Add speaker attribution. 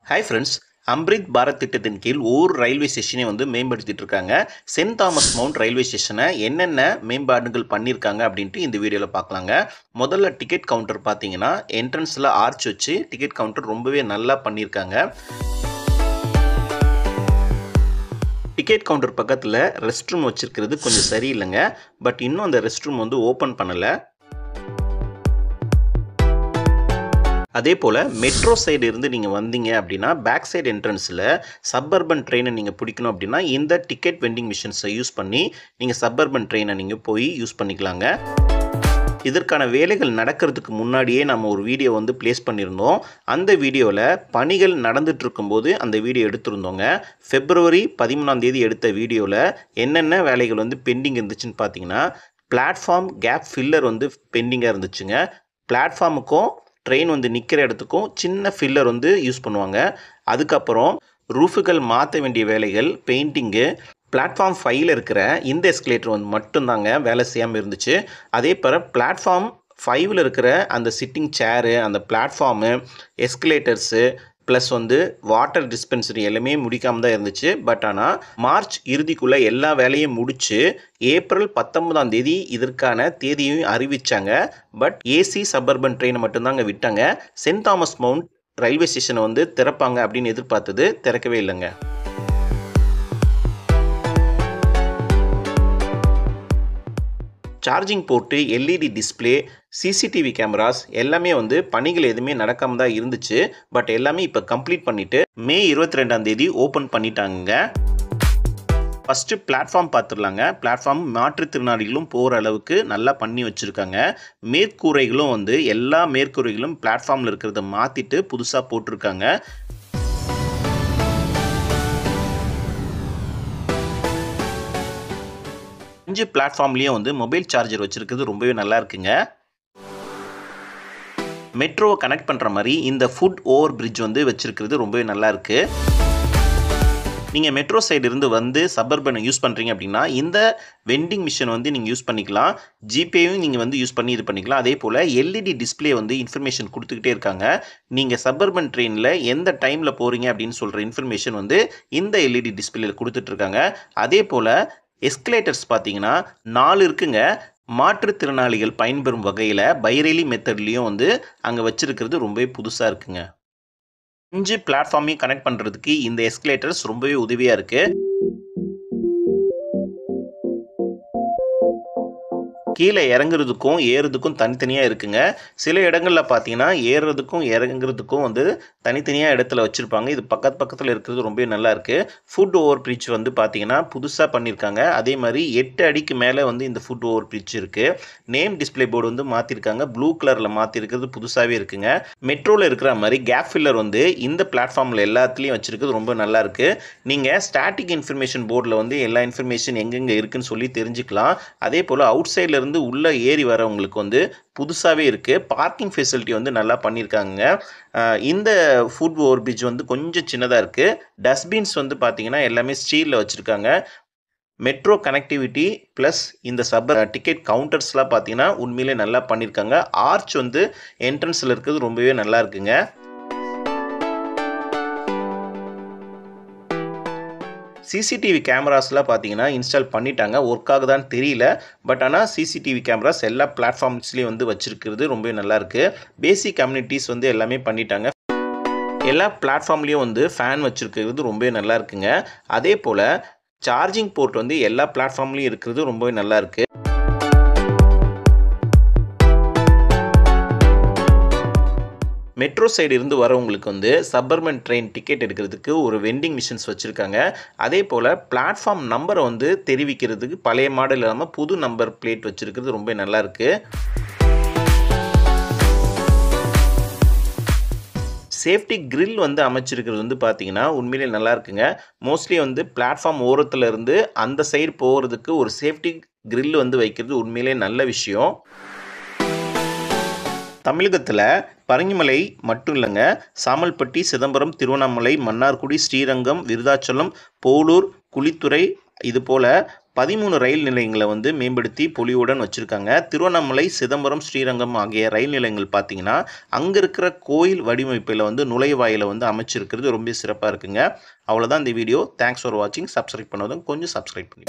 Speaker 1: Hi friends, Amrit Bharat திட்டத்தின் கீழ் ஒவ்வொரு ரயில்வே ஸ்டேஷனை மேம்படுத்திட்டு இருக்காங்க. சென்ட் தாமஸ் மவுண்ட் ரயில்வே ஸ்டேஷனை என்னென்ன மேம்பாடுகள் பண்ணியிருக்காங்க அப்படின்ட்டு இந்த வீடியோவில் பார்க்கலாங்க. முதல்ல டிக்கெட் கவுண்டர் பார்த்தீங்கன்னா என்ட்ரன்ஸில் ஆர்ச் வச்சு டிக்கெட் கவுண்டர் ரொம்பவே நல்லா பண்ணியிருக்காங்க. டிக்கெட் கவுண்டர் பக்கத்தில் ரெஸ்ட் ரூம் வச்சுருக்கிறது கொஞ்சம் சரியில்லைங்க. பட் இன்னும் அந்த ரெஸ்ட் ரூம் ஓப்பன் பண்ணலை. அதே போல் மெட்ரோ சைடு இருந்து நீங்கள் வந்தீங்க அப்படின்னா பேக் சைடு என்ட்ரன்ஸில் சப்பர்பன் ட்ரெயினை நீங்கள் பிடிக்கணும் அப்படின்னா இந்த டிக்கெட் வெண்டிங் மிஷின்ஸை யூஸ் பண்ணி நீங்கள் சப்பர்பன் ட்ரெயினை நீங்கள் போய் யூஸ் பண்ணிக்கலாங்க. இதற்கான வேலைகள் நடக்கிறதுக்கு முன்னாடியே நம்ம ஒரு வீடியோ ப்ளேஸ் பண்ணியிருந்தோம். அந்த வீடியோவில் பணிகள் நடந்துட்டு இருக்கும்போது அந்த வீடியோ எடுத்திருந்தோங்க. February 13 எடுத்த வீடியோவில் என்னென்ன வேலைகள் பெண்டிங் இருந்துச்சுன்னு பார்த்தீங்கன்னா, பிளாட்ஃபார்ம் கேப் ஃபில்லர் பெண்டிங்காக இருந்துச்சுங்க. பிளாட்ஃபார்முக்கும் ட்ரெயின் நிற்கிற இடத்துக்கும் சின்ன ஃபில்லர் யூஸ் பண்ணுவாங்க. அதுக்கப்புறம் ரூஃபுகள் மாற்ற வேண்டிய வேலைகள், பெயிண்டிங்கு, பிளாட்ஃபார்ம் 5ல் இருக்கிற இந்த எஸ்கலேட்டர் மட்டும்தாங்க வேலை செய்யாமல் இருந்துச்சு. அதே போல் பிளாட்ஃபார்ம் 5ல் இருக்கிற அந்த சிட்டிங் சேரு, அந்த பிளாட்ஃபார்மு, எஸ்கலேட்டர்ஸு ப்ளஸ் வாட்டர் டிஸ்பென்சரி எல்லாமே முடிக்காமல் தான் இருந்துச்சு. பட் ஆனால் மார்ச் இறுதிக்குள்ளே எல்லா வேலையும் முடித்து April 19 இதற்கான தேதியையும் அறிவித்தாங்க. பட் ஏசி சப்பர்பன் ட்ரெயினை மட்டும்தாங்க விட்டாங்க. சென்ட் தாமஸ் மவுண்ட் ரயில்வே ஸ்டேஷனை திறப்பாங்க அப்படின்னு எதிர்பார்த்தது திறக்கவே இல்லைங்க. Charging board, LED display, CCTV cameras எல்லாமே பணிகள் எதுவுமே நடக்காமல் தான் இருந்துச்சு. பட் எல்லாமே இப்போ கம்ப்ளீட் பண்ணிவிட்டு May 22 ஓப்பன் பண்ணிட்டாங்க. ஃபஸ்ட்டு பிளாட்ஃபார்ம் பார்த்துடலாங்க. பிளாட்ஃபார்ம் மாற்றுத்திறனாளிகளும் போகிற அளவுக்கு நல்லா பண்ணி வச்சுருக்காங்க. மேற்கூரைகளும் எல்லா மேற்கூரைகளும் பிளாட்ஃபார்மில் இருக்கிறத மாற்றிட்டு புதுசாக போட்டிருக்காங்க. பிளாட்ஃபார்ம்லேயும் மொபைல் சார்ஜர் வச்சுருக்கிறது ரொம்பவே நல்லா இருக்குங்க. மெட்ரோவை கனெக்ட் பண்ணுற மாதிரி இந்த ஃபுட் ஓவர் பிரிட்ஜ் வச்சுருக்கிறது ரொம்பவே நல்லா இருக்குது. நீங்கள் மெட்ரோ சைடு இருந்து சப்பர்பனை யூஸ் பண்ணுறீங்க அப்படின்னா இந்த வெண்டிங் மிஷின் நீங்கள் யூஸ் பண்ணிக்கலாம். ஜிபேயும் நீங்கள் யூஸ் பண்ணி இது பண்ணிக்கலாம். அதே போல் எல்இடி டிஸ்பிளே இன்ஃபர்மேஷன் கொடுத்துக்கிட்டே இருக்காங்க. நீங்கள் சப்பர்பன் ட்ரெயினில் எந்த டைமில் போகிறீங்க அப்படின்னு சொல்கிற இன்ஃபர்மேஷன் இந்த எல்இடி டிஸ்பிளேயில் கொடுத்துட்ருக்காங்க. அதே போல் எஸ்கலேட்டர்ஸ் பார்த்தீங்கன்னா 4 இருக்குங்க. மாற்றுத்திறனாளிகள் பயன்பெறும் வகையில் பைரேலி மெத்தட்லேயும் அங்கே வச்சுருக்கிறது ரொம்பவே புதுசாக இருக்குங்க. 5 பிளாட்ஃபார்மையும் கனெக்ட் பண்ணுறதுக்கு இந்த எஸ்கலேட்டர்ஸ் ரொம்பவே உதவியாக இருக்குது. கீழே இறங்குறதுக்கும் ஏறுறதுக்கும் தனித்தனியாக இருக்குங்க. சில இடங்களில் பார்த்தீங்கன்னா ஏறுறதுக்கும் இறங்குறதுக்கும் தனித்தனியாக இடத்துல வச்சுருப்பாங்க. இது பக்கத்தில் இருக்கிறது ரொம்பவே நல்லா இருக்குது. ஃபுட் ஓவர் பிரிட்ஜ் பார்த்தீங்கன்னா புதுசாக பண்ணியிருக்காங்க. அதே மாதிரி 8 அடிக்கு மேலே இந்த ஃபுட் ஓவர் பிரிட்ஜ் இருக்குது. நேம் டிஸ்பிளே போர்டு மாற்றிருக்காங்க. ப்ளூ கலரில் மாற்றிருக்கிறது புதுசாகவே இருக்குங்க. மெட்ரோவில் இருக்கிற மாதிரி கேப் ஃபில்லர் இந்த பிளாட்ஃபார்மில் எல்லாத்துலேயும் வச்சுருக்கிறது ரொம்ப நல்லா இருக்குது. நீங்கள் ஸ்டாட்டிக் இன்ஃபர்மேஷன் போர்டில் எல்லா இன்ஃபர்மேஷன் எங்கெங்கே இருக்குதுன்னு சொல்லி தெரிஞ்சுக்கலாம். அதே போல் அவுட் சைடில் உள்ள ஏறி வரவங்களுக்கு புதுசாகவே இருக்குது. பார்க்கிங் ஃபெசிலிட்டி நல்லா பண்ணியிருக்காங்க. இந்த ஃபுட் ஓவர் பிரிட்ஜ் கொஞ்சம் சின்னதாக இருக்குது. டஸ்ட்பின்ஸ் பார்த்தீங்கன்னா எல்லாமே ஸ்டீலில் வச்சுருக்காங்க. மெட்ரோ கனெக்டிவிட்டி ப்ளஸ் இந்த டிக்கெட் கவுண்டர்ஸ்லாம் பார்த்தீங்கன்னா உண்மையிலே நல்லா பண்ணியிருக்காங்க. ஆர்ச் என்ட்ரன்ஸில் இருக்கிறது ரொம்பவே நல்லா இருக்குங்க. சிசிடிவி கேமராஸ்லாம் பார்த்தீங்கன்னா இன்ஸ்டால் பண்ணிட்டாங்க. ஒர்க் ஆகுதான்னு தெரியல. பட் ஆனால் சிசிடிவி கேமராஸ் எல்லா பிளாட்ஃபார்ம்ஸ்லேயும் வச்சுருக்கிறது ரொம்பவே நல்லாயிருக்கு. பேசிக் கம்யூனிட்டிஸ் எல்லாமே பண்ணிட்டாங்க. எல்லா பிளாட்ஃபார்ம்லேயும் ஃபேன் வச்சுருக்கிறது ரொம்பவே நல்லா இருக்குங்க. அதே போல் சார்ஜிங் போர்ட் எல்லா பிளாட்ஃபார்ம்லேயும் இருக்கிறது ரொம்பவே நல்லா இருக்குது. மெட்ரோ சைடு இருந்து வரவங்களுக்கு சப்பர்பன் ட்ரெயின் டிக்கெட் எடுக்கிறதுக்கு ஒரு வெண்டிங் மிஷின்ஸ் வச்சுருக்காங்க. அதே போல் பிளாட்ஃபார்ம் நம்பரை தெரிவிக்கிறதுக்கு பழைய மாடல் இல்லாமல் புது நம்பர் பிளேட் வச்சுருக்கிறது ரொம்ப நல்லாயிருக்கு. சேஃப்டி கிரில் அமைச்சிருக்கிறது பார்த்தீங்கன்னா உண்மையிலே நல்லா இருக்குங்க. மோஸ்ட்லி பிளாட்ஃபார்ம் ஓரத்தில் இருந்து அந்த சைடு போகிறதுக்கு ஒரு சேஃப்டி கிரில் வைக்கிறது உண்மையிலே நல்ல விஷயம். தமிழகத்தில் பரங்கிமலை மட்டும் இல்லைங்க, சாமல்பட்டி, சிதம்பரம், திருவண்ணாமலை, மன்னார்குடி, ஸ்ரீரங்கம், விருதாச்சலம், போலூர், குளித்துறை இது போல் 13 ரயில் நிலையங்களை வந்து மேம்படுத்தி பொலிவுடன் வச்சுருக்காங்க. திருவண்ணாமலை, சிதம்பரம், ஸ்ரீரங்கம் ஆகிய ரயில் நிலையங்கள் பார்த்தீங்கன்னா, அங்கே இருக்கிற கோயில் வடிவமைப்பில் வந்து நுழைவாயிலை வந்து அமைச்சிருக்கிறது ரொம்ப சிறப்பாக இருக்குங்க. அவ்வளோதான் இந்த வீடியோ. தேங்க்ஸ் ஃபார் வாட்சிங். சப்ஸ்கிரைப் பண்ணதும் கொஞ்சம் சப்ஸ்கிரைப் பண்ணி